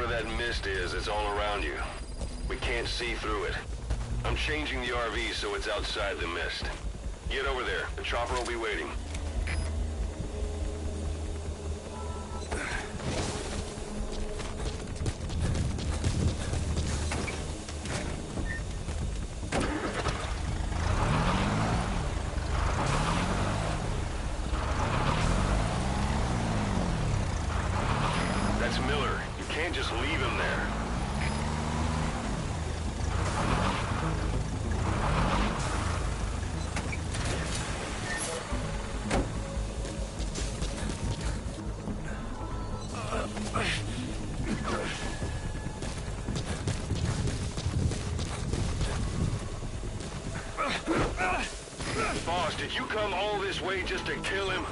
that mist is, it's all around you. We can't see through it. I'm changing the RV so it's outside the mist. Get over there. The chopper will be waiting. That's Miller. You can't just leave him there. Boss, did you come all this way just to kill him?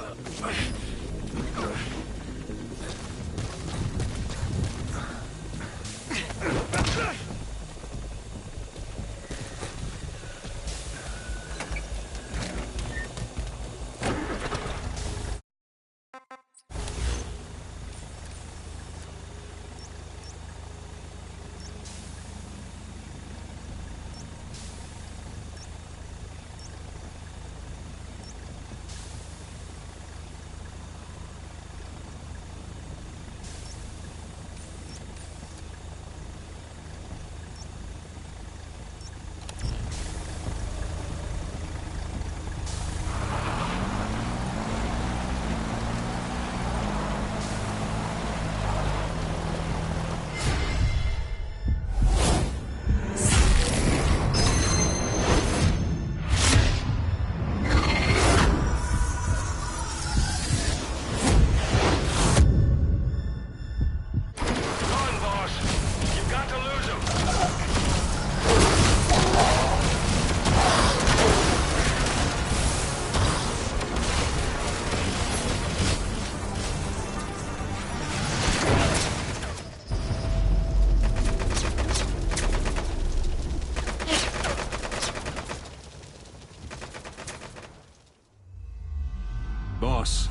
Boss,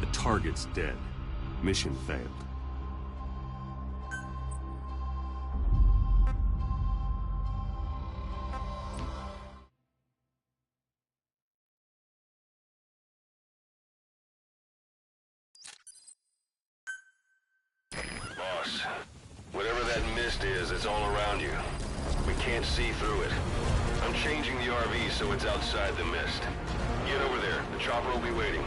the target's dead. Mission failed. Boss, whatever that mist is, it's all around you. We can't see through it. I'm changing the RV so it's outside the mist. Get over there. The chopper will be waiting.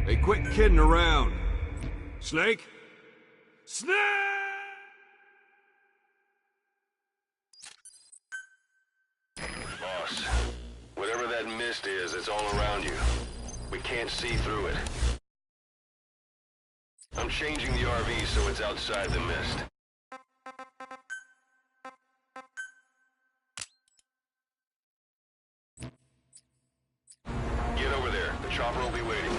Hey, quit kidding around. Snake? Snake! Boss, whatever that mist is, it's all around you. We can't see through it. I'm changing the RV so it's outside the mist. Get over there. The chopper will be waiting.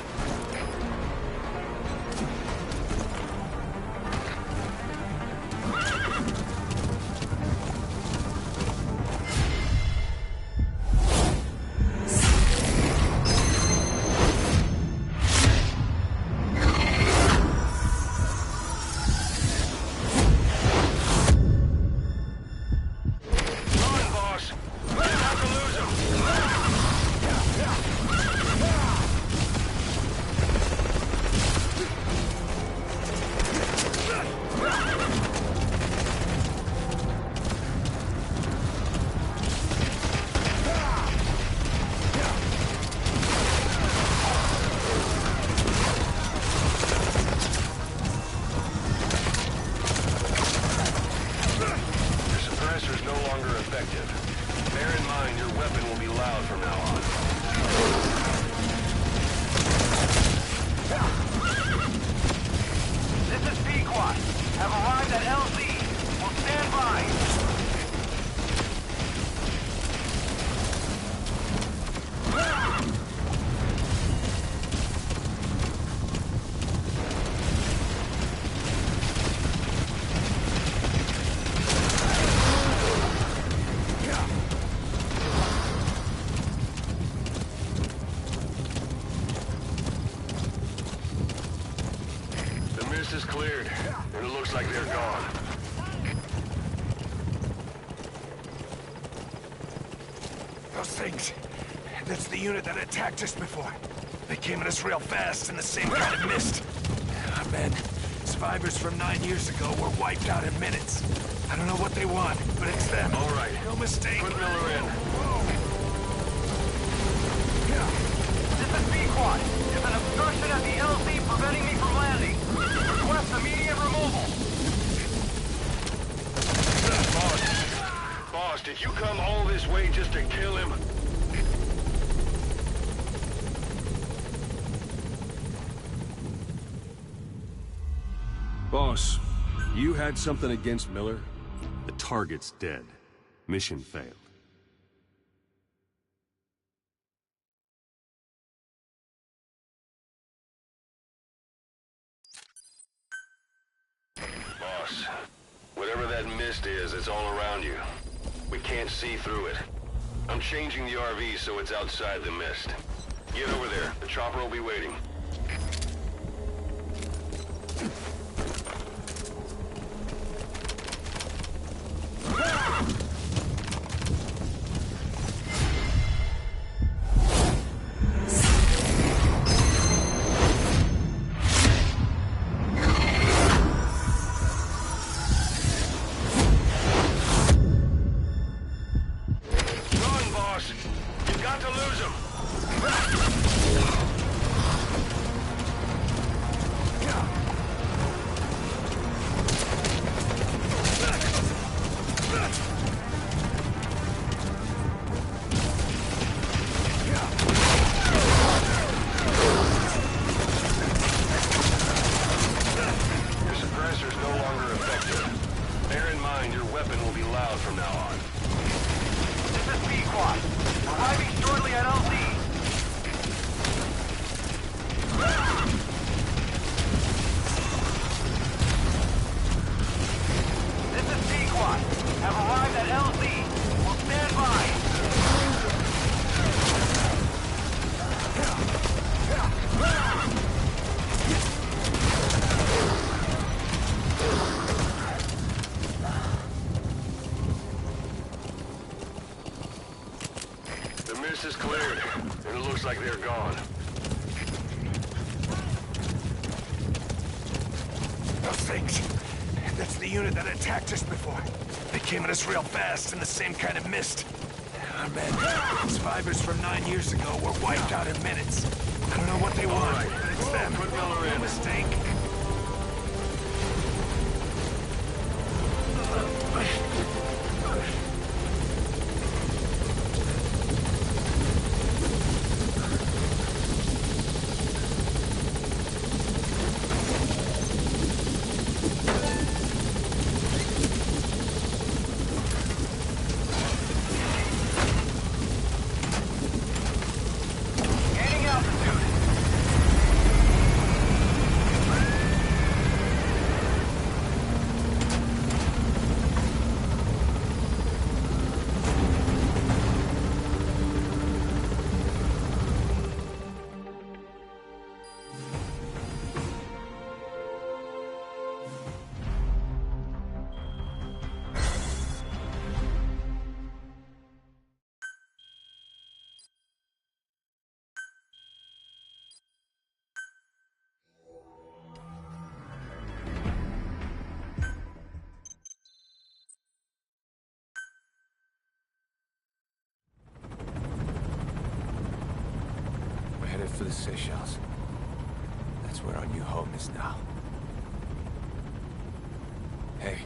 mist is cleared, and it looks like they're gone. Those things. That's the unit that attacked us before. They came at us real fast in the same kind of mist. Ah, man. Survivors from 9 years ago were wiped out in minutes. I don't know what they want, but it's them. All right. No mistake. Put Miller in. This is B-Quad. There's an obstruction at the LZ preventing me from landing. Request immediate removal. Boss, did you come all this way just to kill him? Boss, you had something against Miller? The target's dead. Mission failed. Boss, whatever that mist is, it's all around you. We can't see through it. I'm changing the RV so it's outside the mist. Get over there. The chopper will be waiting. Is cleared, and it looks like they're gone. Those things. That's the unit that attacked us before. They came at us real fast in the same kind of mist. Ah, man. Survivors from 9 years ago were wiped out in minutes. I don't know what they want, right. but it's them. Put Miller in. No mistake. Headed for the Seychelles. That's where our new home is now. Hey.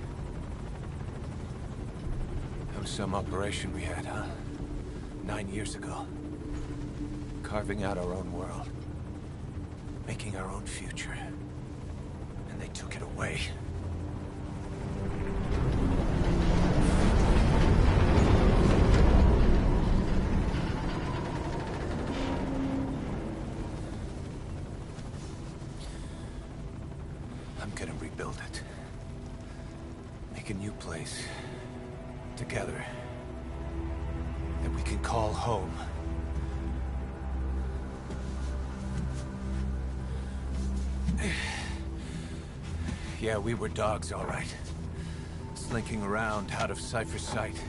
That was some operation we had, huh? 9 years ago. Carving out our own world. Making our own future. And they took it away. I'm gonna rebuild it. Make a new place. Together. That we can call home. Yeah, we were dogs, all right. Slinking around out of Cypher's sight.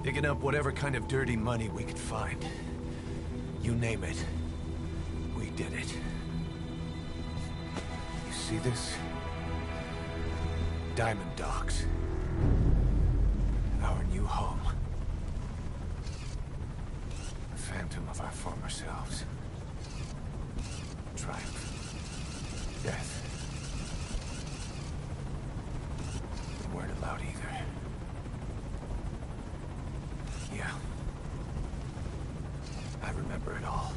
Digging up whatever kind of dirty money we could find. You name it. We did it. You see this? Diamond Dogs. Our new home. The phantom of our former selves. Triumph. Death. We weren't allowed either. Yeah. I remember it all.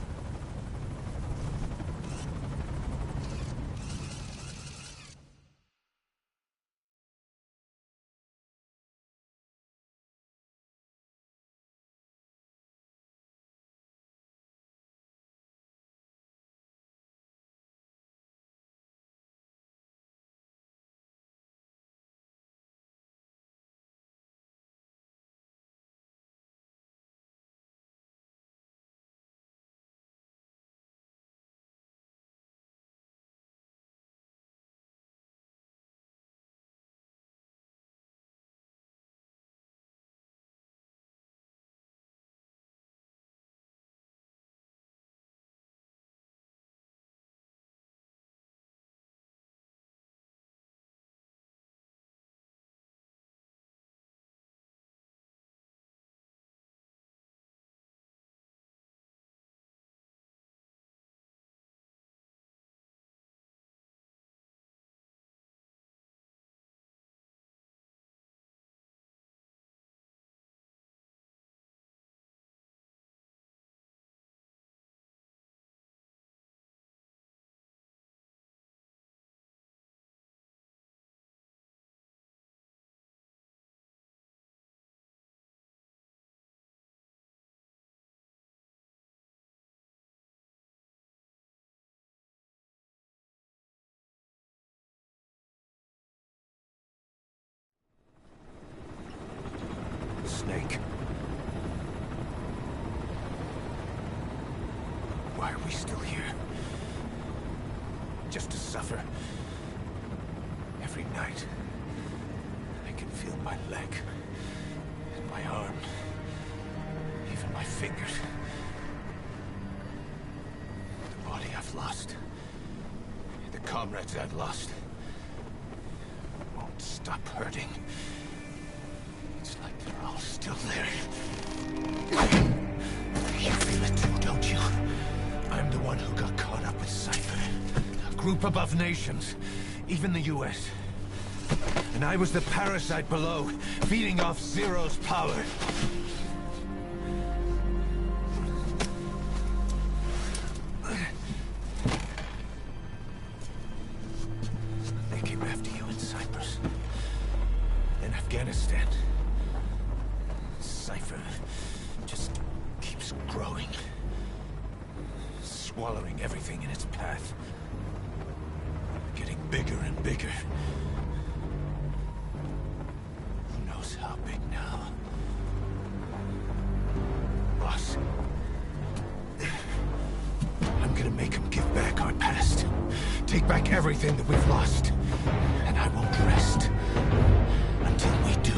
Snake. Why are we still here? Just to suffer. Every night, I can feel my leg, and my arm, even my fingers. The body I've lost, the comrades I've lost, won't stop hurting. It's like they're all still there. You feel it too, don't you? I'm the one who got caught up with Cypher. A group above nations, even the US. And I was the parasite below, feeding off Zero's power. They came after you in Cyprus. In Afghanistan. Cypher just keeps growing. Swallowing everything in its path. Getting bigger and bigger. Who knows how big now? Boss. I'm gonna make him give back our past. Take back everything that we've lost. And I won't rest until we do.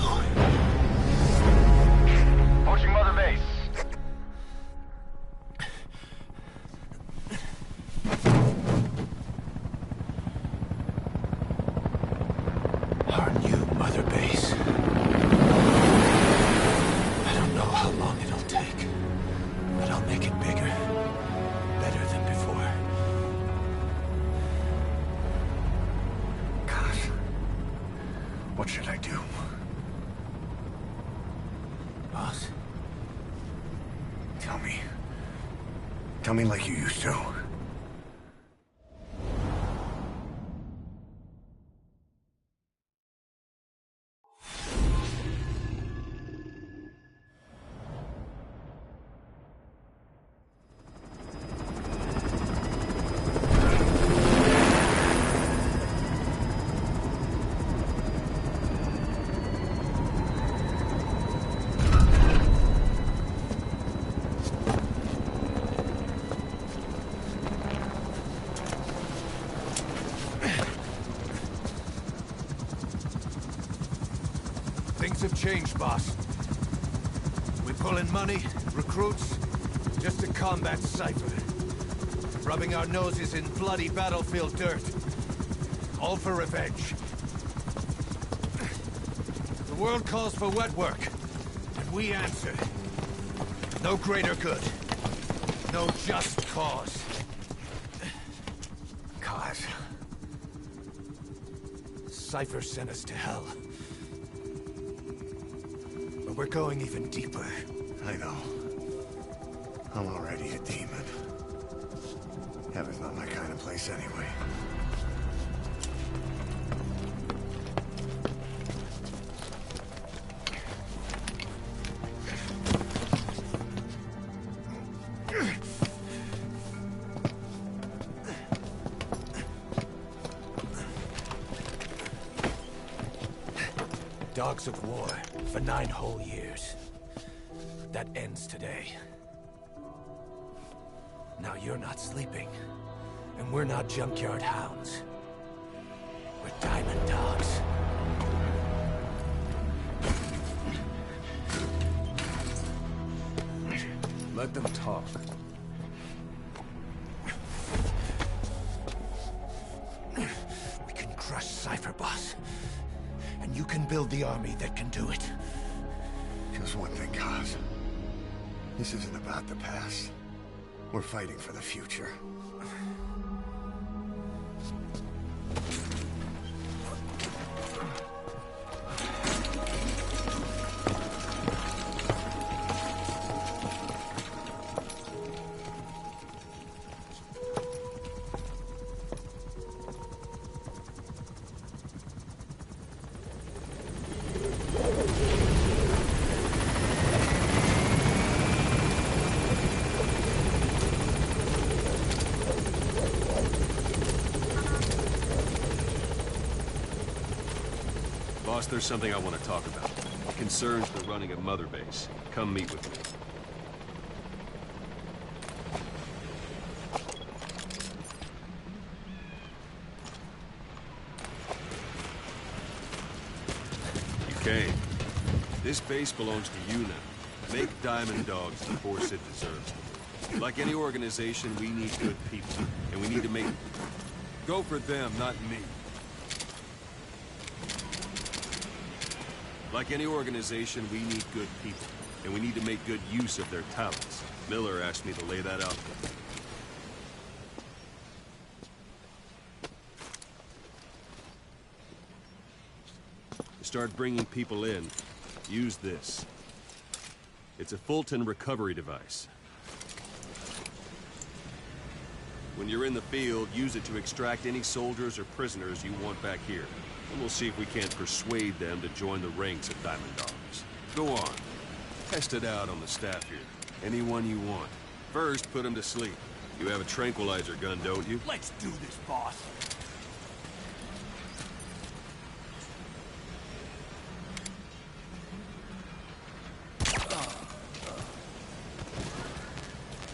Approaching Mother Base. Our new Mother Base. I don't know how long it'll take, but I'll make it bigger. Better than before. Gosh. What should I do? Boss? Tell me. Tell me like you used to. Times have changed, boss. We pull in money, recruits, just to combat Cypher. Rubbing our noses in bloody battlefield dirt. All for revenge. The world calls for wet work, and we answer. No greater good. No just cause. Cause. Cypher sent us to hell. But we're going even deeper. I know. I'm already a demon. Heaven's not my kind of place anyway. Dogs of war for 9 whole years. That ends today. Now you're not sleeping, and we're not junkyard hounds. We're diamond dogs. Let them talk. We can crush Cypher, boss. And you can build the army that can do it. Just one thing, Kaz. This isn't about the past. We're fighting for the future. Boss, there's something I want to talk about. It concerns the running of Mother Base. Come meet with me. You came. This base belongs to you now. Make Diamond Dogs the force it deserves. Like any organization, we need good people. And we need to make... Go for them, not me. Like any organization, we need good people, and we need to make good use of their talents. Miller asked me to lay that out for them. To start bringing people in, use this. It's a Fulton recovery device. When you're in the field, use it to extract any soldiers or prisoners you want back here. And we'll see if we can't persuade them to join the ranks of Diamond Dogs. Go on. Test it out on the staff here. Anyone you want. First, put them to sleep. You have a tranquilizer gun, don't you? Let's do this, boss.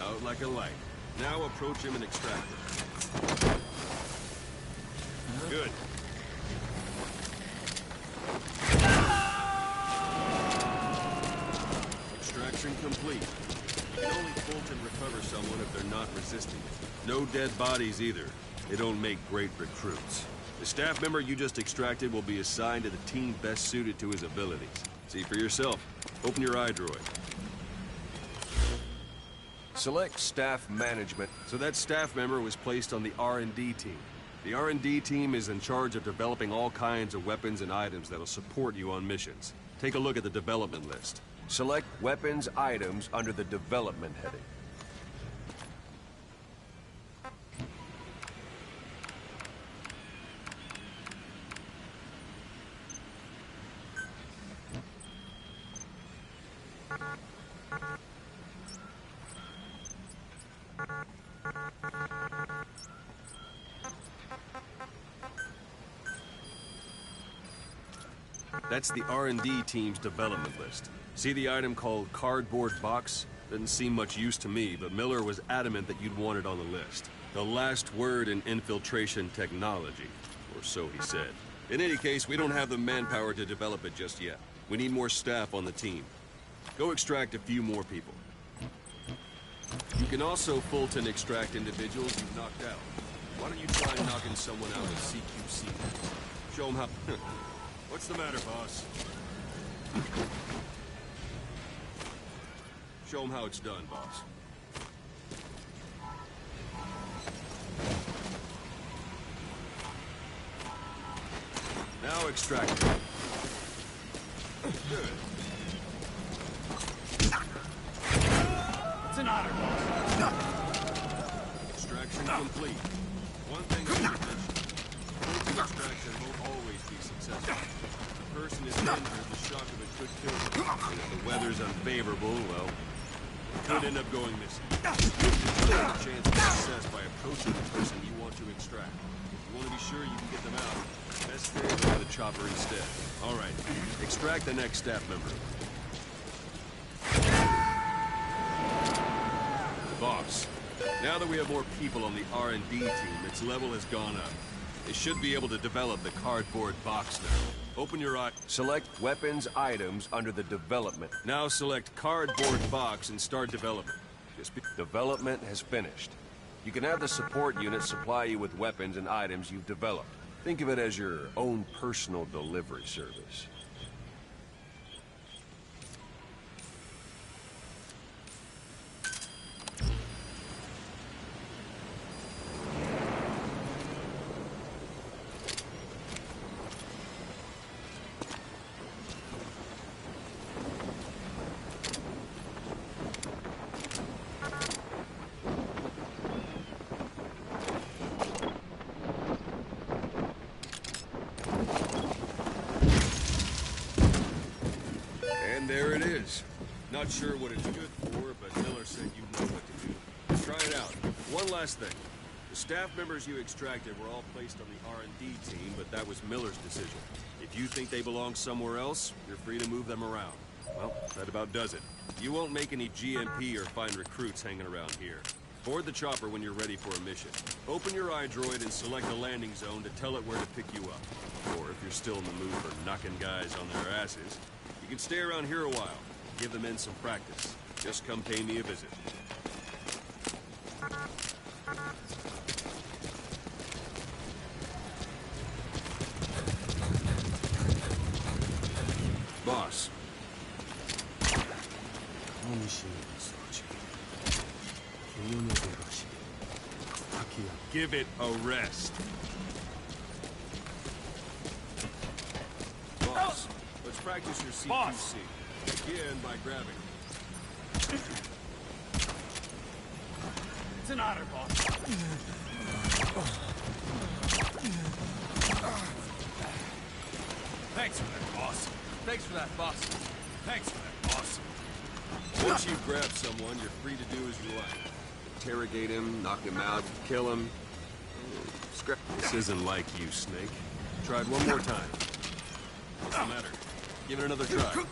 Out like a light. Now approach him and extract him. Good. Extraction complete. You can only Fulton recover someone if they're not resisting it. No dead bodies either. They don't make great recruits. The staff member you just extracted will be assigned to the team best suited to his abilities. See for yourself. Open your iDroid. Select staff management. So that staff member was placed on the R&D team. The R&D team is in charge of developing all kinds of weapons and items that'll support you on missions. Take a look at the development list. Select weapons items under the development heading. That's the R&D team's development list. See the item called cardboard box? Doesn't seem much use to me, but Miller was adamant that you'd want it on the list. The last word in infiltration technology, or so he said. In any case, we don't have the manpower to develop it just yet. We need more staff on the team. Go extract a few more people. You can also Fulton extract individuals you've knocked out. Why don't you try knocking someone out of CQC? Show them how... What's the matter, boss? Show them how it's done, boss. Now extract it. Good. It's an honor, boss. Extraction complete. One thing to mention. Fulton extraction won't always be successful. If a person is injured, the shock of it could kill them. And if the weather's unfavorable, well, it could end up going missing. You have a chance of success by approaching the person you want to extract. If you want to be sure you can get them out, best stay by the chopper instead. All right, extract the next staff member. Boss, now that we have more people on the R&D team, its level has gone up. They should be able to develop the cardboard box now. Open your eye. Select weapons items under the development. Now select cardboard box and start development. Development has finished. You can have the support unit supply you with weapons and items you've developed. Think of it as your own personal delivery service. And there it is. Not sure what it's good for, but Miller said you know what to do. Try it out. One last thing. The staff members you extracted were all placed on the R&D team, but that was Miller's decision. If you think they belong somewhere else, you're free to move them around. Well, that about does it. You won't make any GMP or find recruits hanging around here. Board the chopper when you're ready for a mission. Open your iDroid and select a landing zone to tell it where to pick you up. Or if you're still in the mood for knocking guys on their asses, you can stay around here a while. Give the men some practice. Just come pay me a visit. Boss. Give it a rest. Boss, let's practice your CQC. Boss. Begin by grabbing. It's an honor, boss. Thanks for that, boss. Thanks for that, boss. Thanks for that, boss. Once you've grabbed someone, you're free to do as you like. Interrogate him, knock him out, kill him. This isn't like you, Snake. Try it one more time. What's the matter? Give it another try.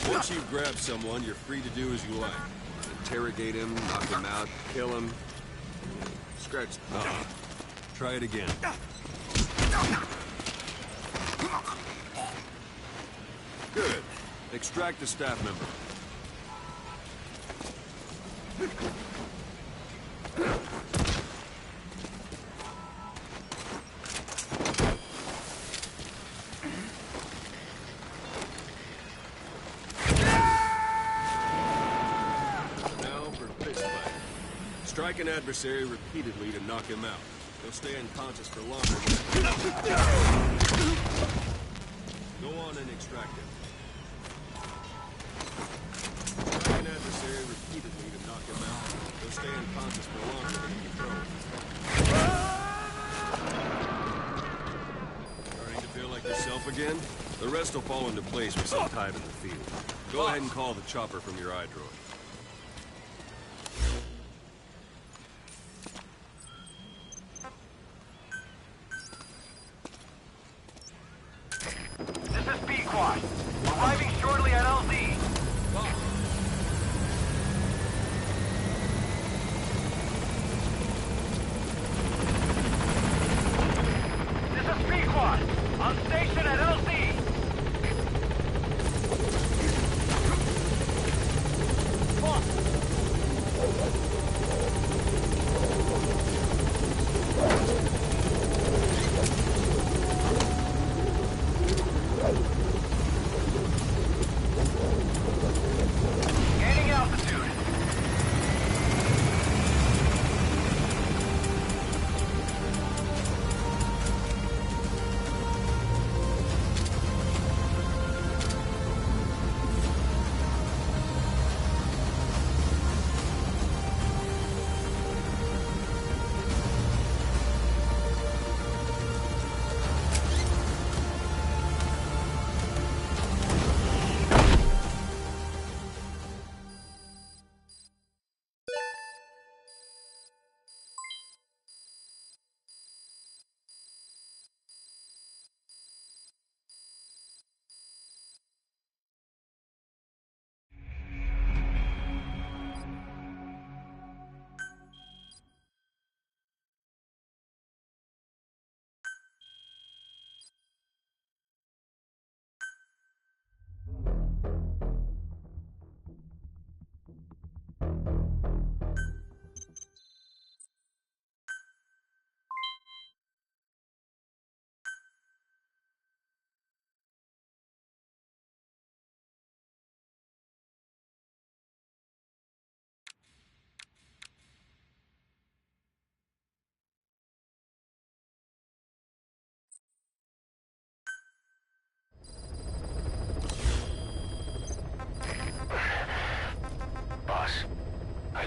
Once you've grabbed someone, you're free to do as you like. Interrogate him, knock him out, kill him. Scratch. Try it again. Good. Extract the staff member. Strike an adversary repeatedly to knock him out. He'll stay unconscious for longer. Go on and extract him. Strike an adversary repeatedly to knock him out. He'll stay unconscious for longer than you throw. Starting to feel like yourself again? The rest will fall into place with some time in the field. Go ahead and call the chopper from your iDroid. Arriving shortly at LZ.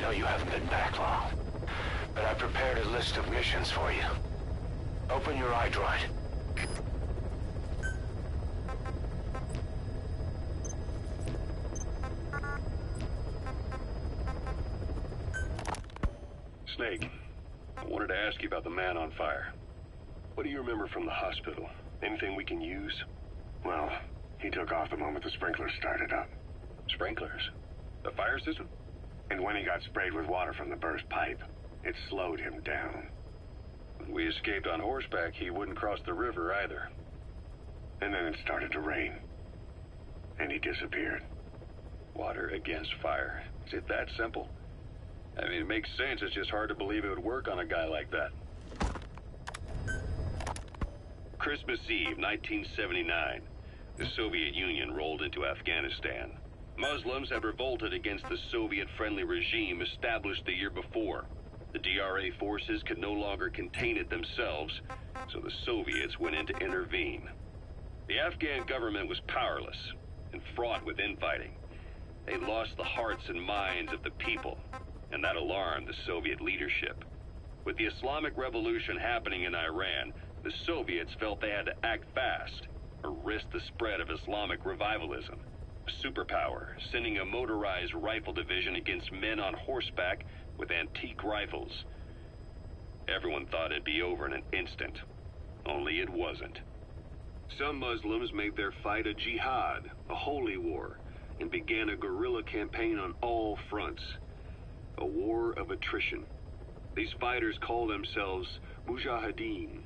know you haven't been back long, but I prepared a list of missions for you. Open your iDroid. Snake, I wanted to ask you about the man on fire. What do you remember from the hospital? Anything we can use? Well, he took off the moment the sprinklers started up. Sprinklers? The fire system? And when he got sprayed with water from the burst pipe, it slowed him down. When we escaped on horseback, he wouldn't cross the river either. And then it started to rain. And he disappeared. Water against fire. Is it that simple? I mean, it makes sense. It's just hard to believe it would work on a guy like that. Christmas Eve, 1979. The Soviet Union rolled into Afghanistan. Muslims had revolted against the Soviet-friendly regime established the year before. The DRA forces could no longer contain it themselves, so the Soviets went in to intervene. The Afghan government was powerless and fraught with infighting. They lost the hearts and minds of the people, and that alarmed the Soviet leadership. With the Islamic Revolution happening in Iran, the Soviets felt they had to act fast or risk the spread of Islamic revivalism. A superpower, sending a motorized rifle division against men on horseback with antique rifles. Everyone thought it'd be over in an instant, only it wasn't. Some Muslims made their fight a jihad, a holy war, and began a guerrilla campaign on all fronts. A war of attrition. These fighters call themselves Mujahideen.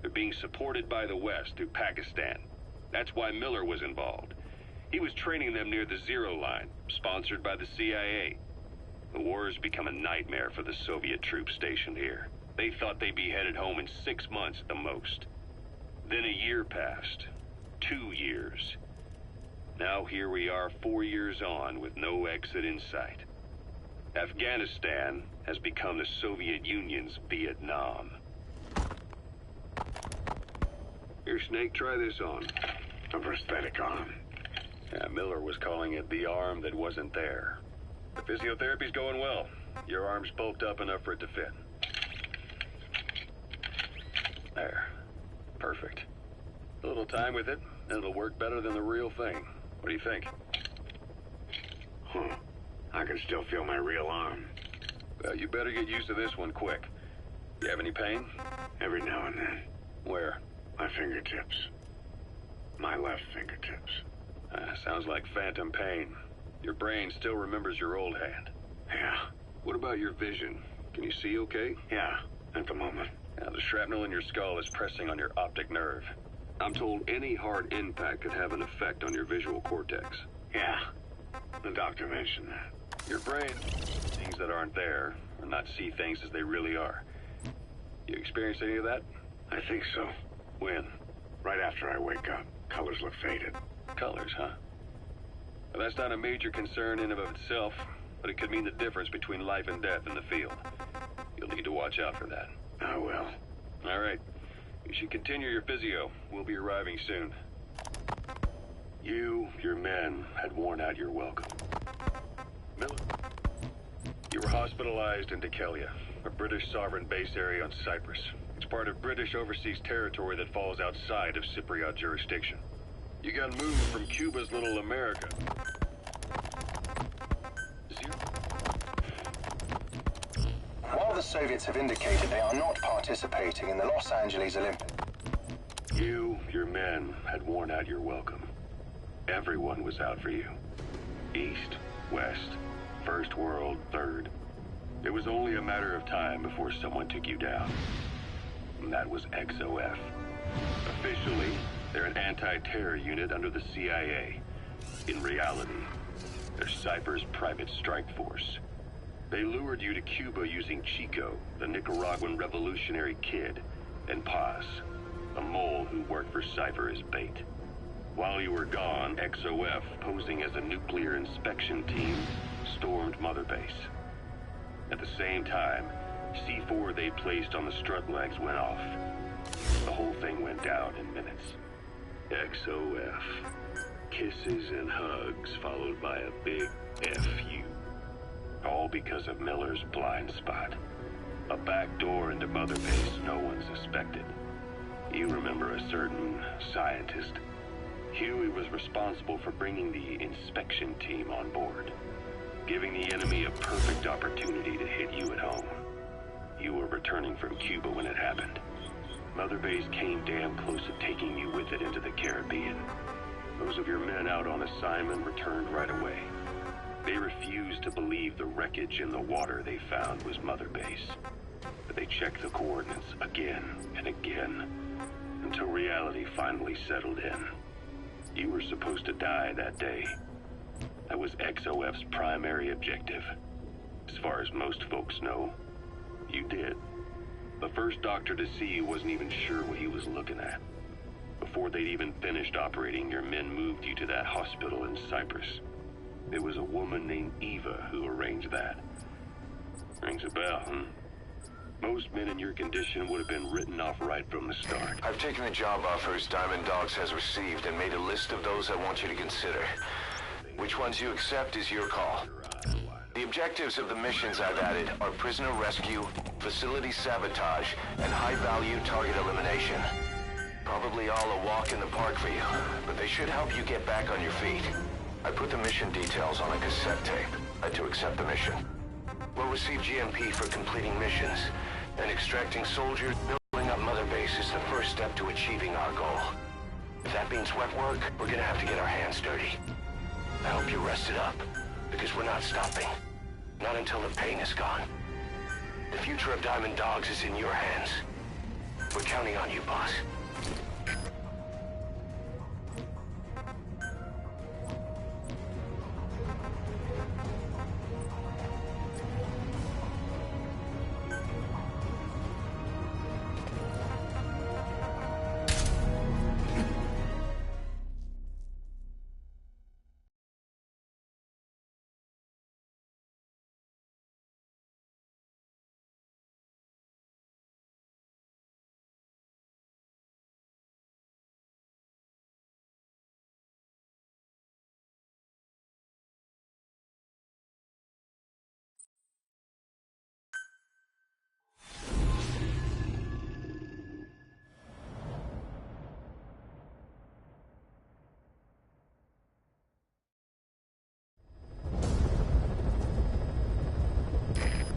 They're being supported by the West through Pakistan. That's why Miller was involved. He was training them near the Zero Line, sponsored by the CIA. The war has become a nightmare for the Soviet troops stationed here. They thought they'd be headed home in 6 months at the most. Then a year passed. 2 years. Now here we are 4 years on with no exit in sight. Afghanistan has become the Soviet Union's Vietnam. Here, Snake, try this on. A prosthetic arm. Yeah, Miller was calling it the arm that wasn't there. The physiotherapy's going well. Your arm's bulked up enough for it to fit. There. Perfect. A little time with it, and it'll work better than the real thing. What do you think? I can still feel my real arm. Well, you better get used to this one quick. You have any pain? Every now and then. Where? My fingertips. My left fingertips. Sounds like phantom pain. Your brain still remembers your old hand. Yeah. What about your vision? Can you see okay? Yeah, at the moment. Now, the shrapnel in your skull is pressing on your optic nerve. I'm told any hard impact could have an effect on your visual cortex. Yeah. The doctor mentioned that. Your brain sees things that aren't there, or not see things as they really are. You experience any of that? I think so. When? Right after I wake up. Colors look faded. Colors, huh? Well, that's not a major concern in and of itself, but it could mean the difference between life and death in the field. You'll need to watch out for that. I will. All right. You should continue your physio. We'll be arriving soon. Your men, had worn out your welcome. Miller, you were hospitalized in Dekelia, a British sovereign base area on Cyprus. It's part of British overseas territory that falls outside of Cypriot jurisdiction. You got moved from Cuba's Little America. While the Soviets have indicated they are not participating in the Los Angeles Olympics, your men, had worn out your welcome. Everyone was out for you. East, West, First World, Third. It was only a matter of time before someone took you down. And that was XOF. Officially, they're an anti-terror unit under the CIA. In reality, they're Cypher's private strike force. They lured you to Cuba using Chico, the Nicaraguan revolutionary kid, and Paz, a mole who worked for Cypher as bait. While you were gone, XOF, posing as a nuclear inspection team, stormed Mother Base. At the same time, C4 they placed on the strut legs went off. The whole thing went down in minutes. XOF. Kisses and hugs, followed by a big F you. All because of Miller's blind spot. A back door into Mother Base no one suspected. You remember a certain scientist? Huey was responsible for bringing the inspection team on board, giving the enemy a perfect opportunity to hit you at home. You were returning from Cuba when it happened. Mother Base came damn close to taking you with it into the Caribbean. Those of your men out on assignment returned right away. They refused to believe the wreckage in the water they found was Mother Base. But they checked the coordinates again and again, until reality finally settled in. You were supposed to die that day. That was XOF's primary objective. As far as most folks know, you did. The first doctor to see you wasn't even sure what he was looking at. Before they'd even finished operating, your men moved you to that hospital in Cyprus. It was a woman named Eva who arranged that. Rings a bell, huh? Most men in your condition would have been written off right from the start. I've taken the job offers Diamond Dogs has received and made a list of those I want you to consider. Which ones you accept is your call. The objectives of the missions I've added are prisoner rescue, facility sabotage, and high-value target elimination. Probably all a walk in the park for you, but they should help you get back on your feet. I put the mission details on a cassette tape to accept the mission. We'll receive GMP for completing missions, and extracting soldiers. Building up Mother Base is the first step to achieving our goal. If that means wet work, we're gonna have to get our hands dirty. I hope you're rested up, because we're not stopping. Not until the pain is gone. The future of Diamond Dogs is in your hands. We're counting on you, boss.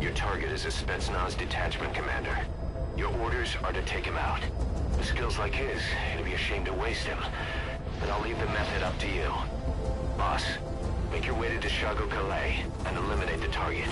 Your target is a Spetsnaz detachment commander. Your orders are to take him out. With skills like his, it'd be a shame to waste him. But I'll leave the method up to you. Boss, make your way to Deshago Calais and eliminate the target.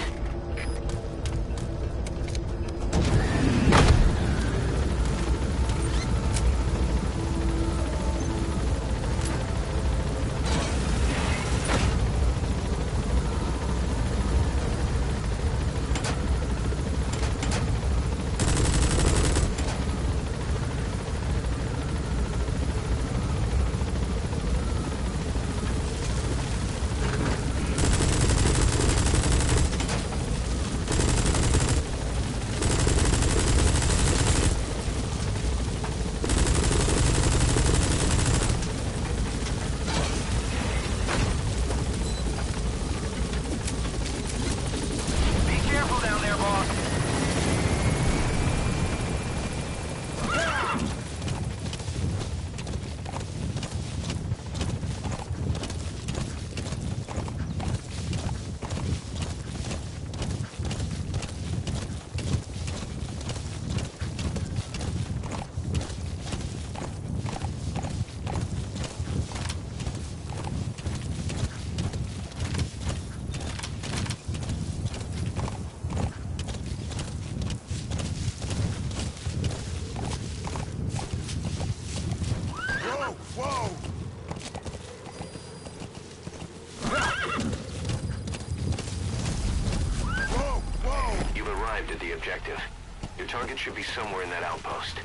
Your target should be somewhere in that outpost.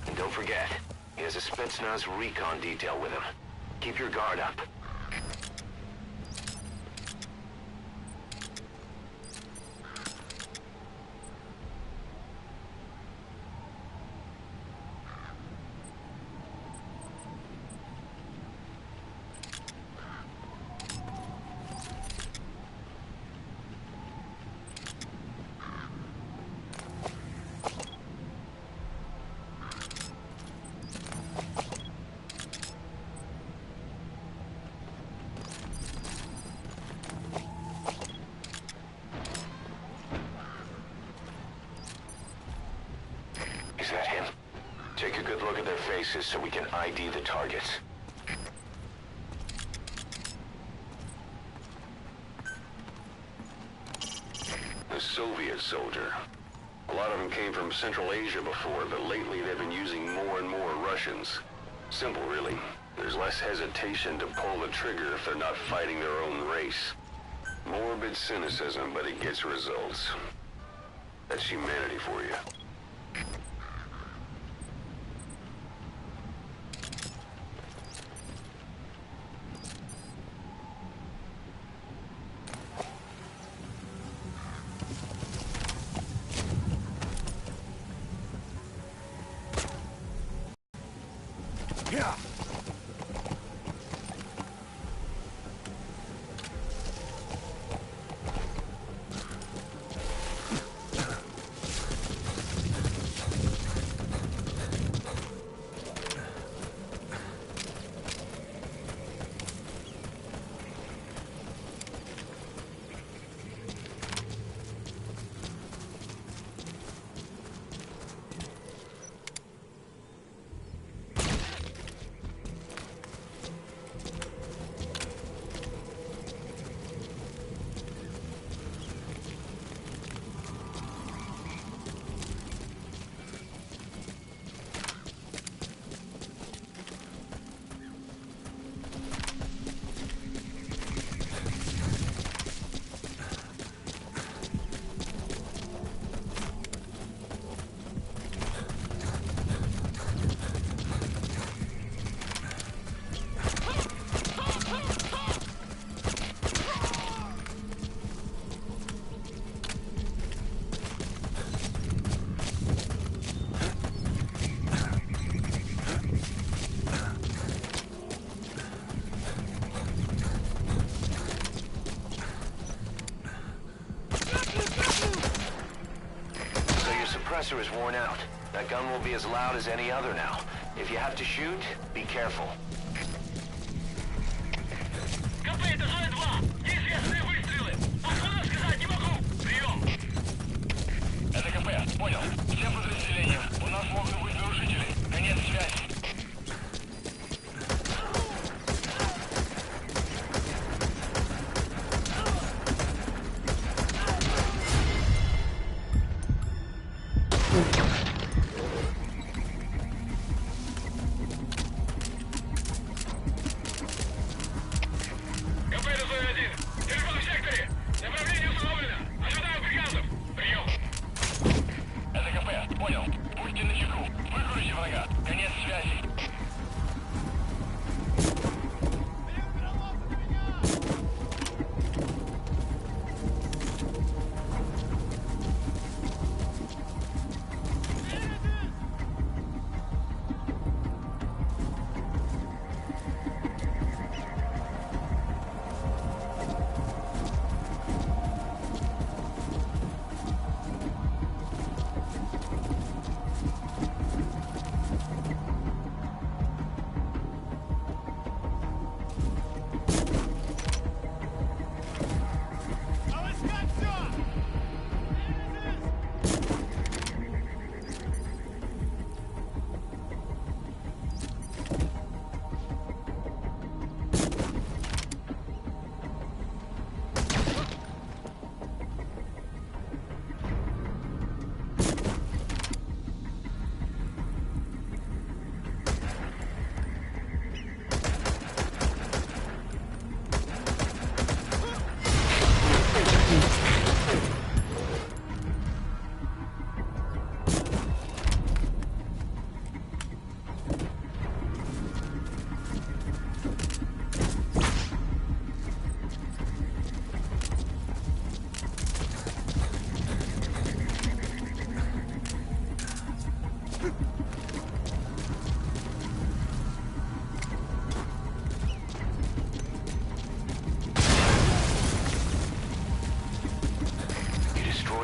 And don't forget, he has a Spetsnaz recon detail with him. Keep your guard up. faces so we can ID the targets. The Soviet soldier. A lot of them came from Central Asia before, but lately they've been using more and more Russians. Simple, really. There's less hesitation to pull the trigger if they're not fighting their own race. Morbid cynicism, but it gets results. That's humanity for you. Yeah. Suppressor is worn out. That gun will be as loud as any other now. If you have to shoot, be careful. КП, это Зоя 2! Неизвестные выстрелы! Откуда сказать не могу! Прием! Это КП, понял. Всем подразделениям. У нас могут быть нарушители. Конец связи.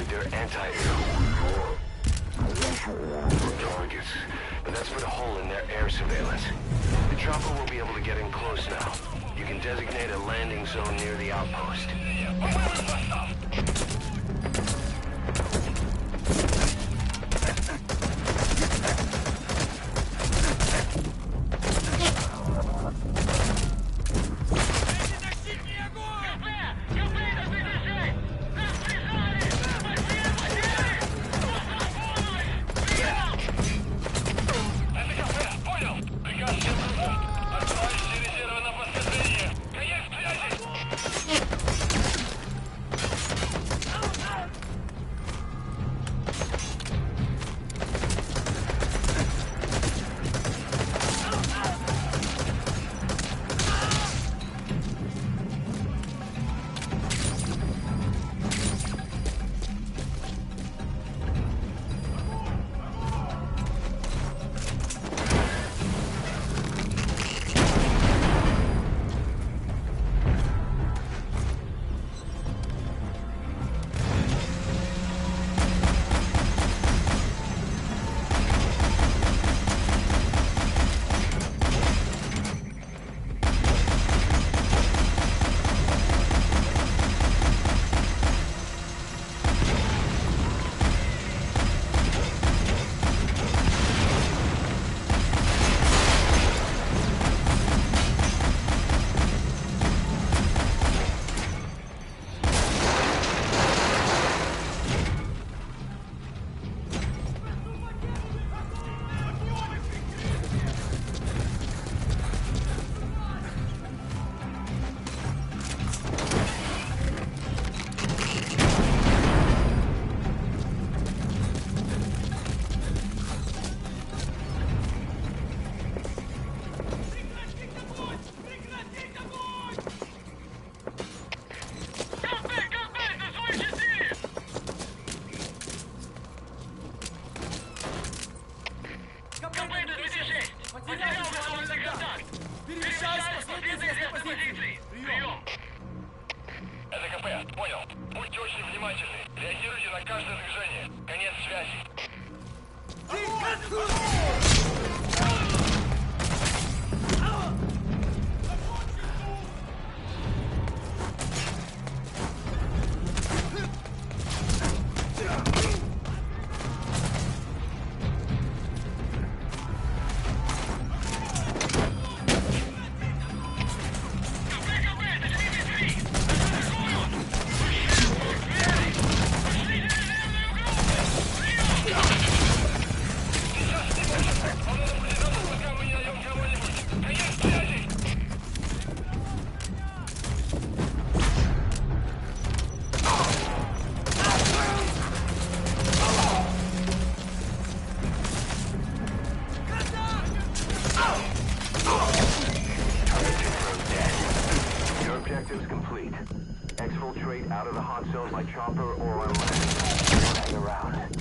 Their anti-air targets, but that's put a hole in their air surveillance. The chopper will be able to get in close now. You can designate a landing zone near the outpost. Будьте очень внимательны. Реагируйте на каждое движение. Конец связи. Objectives complete. Exfiltrate out of the hot zone by chopper or on land. Hang around.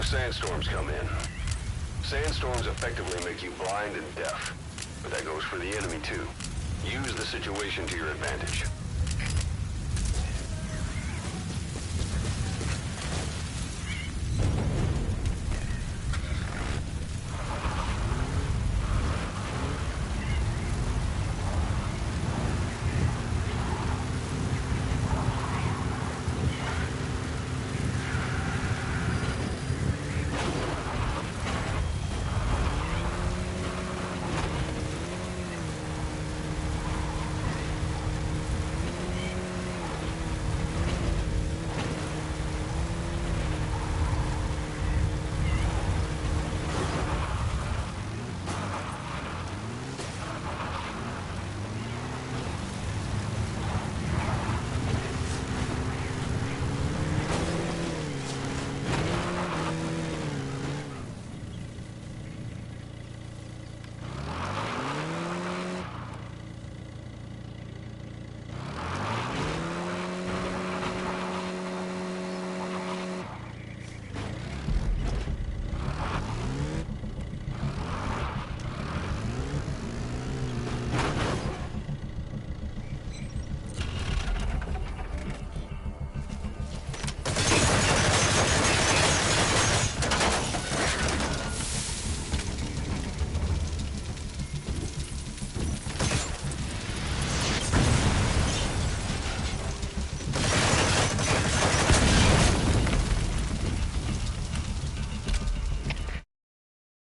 sandstorms come in. Sandstorms effectively make you blind and deaf, but that goes for the enemy too. Use the situation to your advantage.